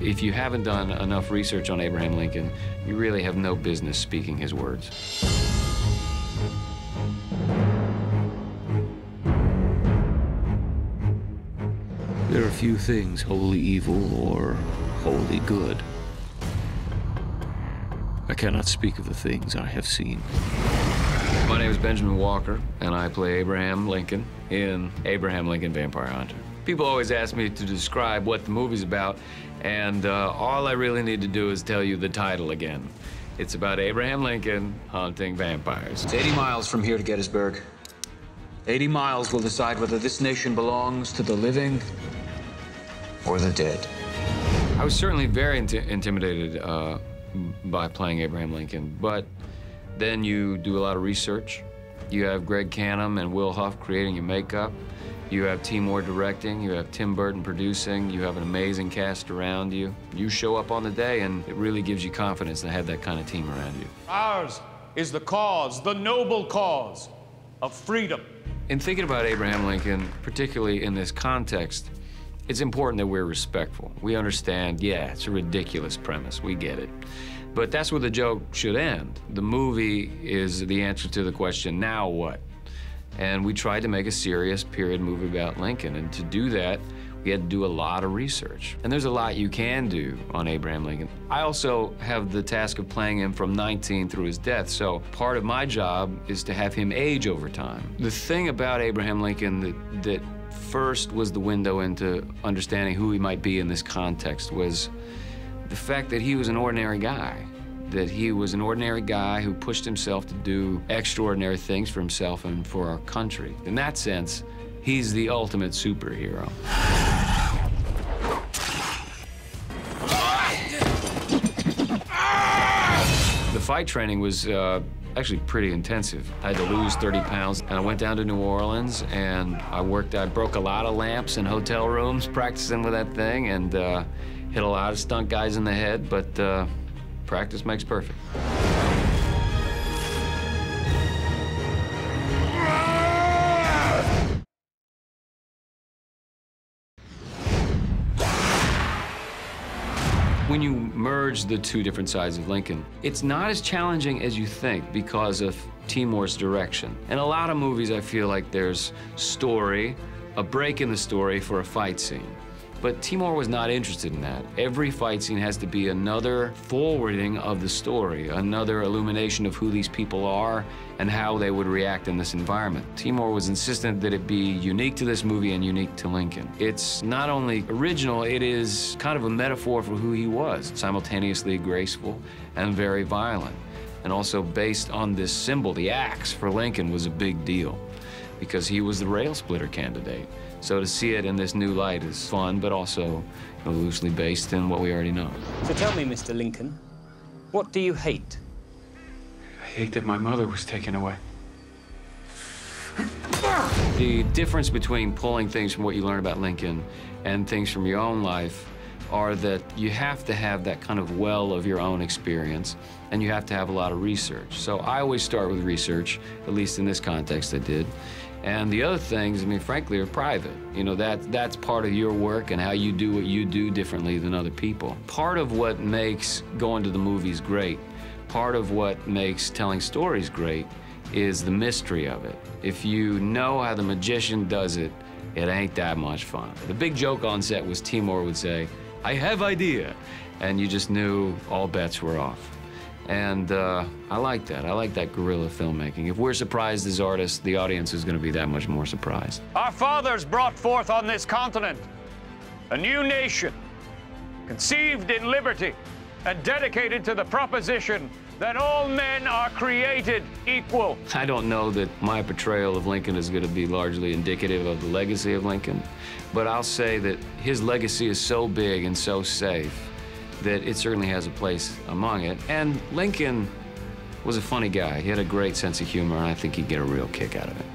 If you haven't done enough research on Abraham Lincoln, you really have no business speaking his words. There are few things wholly evil or wholly good. I cannot speak of the things I have seen. My name is Benjamin Walker, and I play Abraham Lincoln in Abraham Lincoln Vampire Hunter. People always ask me to describe what the movie's about, and all I really need to do is tell you the title again. It's about Abraham Lincoln hunting vampires. It's 80 miles from here to Gettysburg. 80 miles will decide whether this nation belongs to the living or the dead. I was certainly very intimidated by playing Abraham Lincoln, but then you do a lot of research. You have Greg Canham and Will Huff creating your makeup. You have Timor directing. You have Tim Burton producing. You have an amazing cast around you. You show up on the day, and it really gives you confidence to have that kind of team around you. Ours is the cause, the noble cause of freedom. In thinking about Abraham Lincoln, particularly in this context, it's important that we're respectful. We understand, yeah, it's a ridiculous premise. We get it. But that's where the joke should end. The movie is the answer to the question, now what? And we tried to make a serious period movie about Lincoln, and to do that, we had to do a lot of research. And there's a lot you can do on Abraham Lincoln. I also have the task of playing him from 19 through his death, so part of my job is to have him age over time. The thing about Abraham Lincoln that first was the window into understanding who he might be in this context was the fact that he was an ordinary guy. That he was an ordinary guy who pushed himself to do extraordinary things for himself and for our country. In that sense, he's the ultimate superhero. The fight training was actually pretty intensive. I had to lose 30 pounds, and I went down to New Orleans, and I broke a lot of lamps in hotel rooms practicing with that thing, and hit a lot of stunt guys in the head, but practice makes perfect. When you merge the two different sides of Lincoln, it's not as challenging as you think because of Timor's direction. In a lot of movies, I feel like there's story, a break in the story for a fight scene. But Timor was not interested in that. Every fight scene has to be another forwarding of the story, another illumination of who these people are and how they would react in this environment. Timor was insistent that it be unique to this movie and unique to Lincoln. It's not only original, it is kind of a metaphor for who he was, simultaneously graceful and very violent. And also based on this symbol, the axe for Lincoln was a big deal because he was the rail splitter candidate. So to see it in this new light is fun, but also loosely based in what we already know. So tell me, Mr. Lincoln, what do you hate? I hate that my mother was taken away. The difference between pulling things from what you learn about Lincoln and things from your own life are that you have to have that kind of well of your own experience, and you have to have a lot of research. So I always start with research, at least in this context I did. And the other things, I mean, frankly, are private. You know, that's part of your work and how you do what you do differently than other people. Part of what makes going to the movies great, part of what makes telling stories great, is the mystery of it. If you know how the magician does it, it ain't that much fun. The big joke on set was Timor would say, "I have idea," and you just knew all bets were off. And I like that. I like that guerrilla filmmaking. If we're surprised as artists, the audience is going to be that much more surprised. Our fathers brought forth on this continent a new nation, conceived in liberty and dedicated to the proposition that all men are created equal. I don't know that my portrayal of Lincoln is going to be largely indicative of the legacy of Lincoln, but I'll say that his legacy is so big and so safe that it certainly has a place among it. And Lincoln was a funny guy. He had a great sense of humor, and I think he'd get a real kick out of it.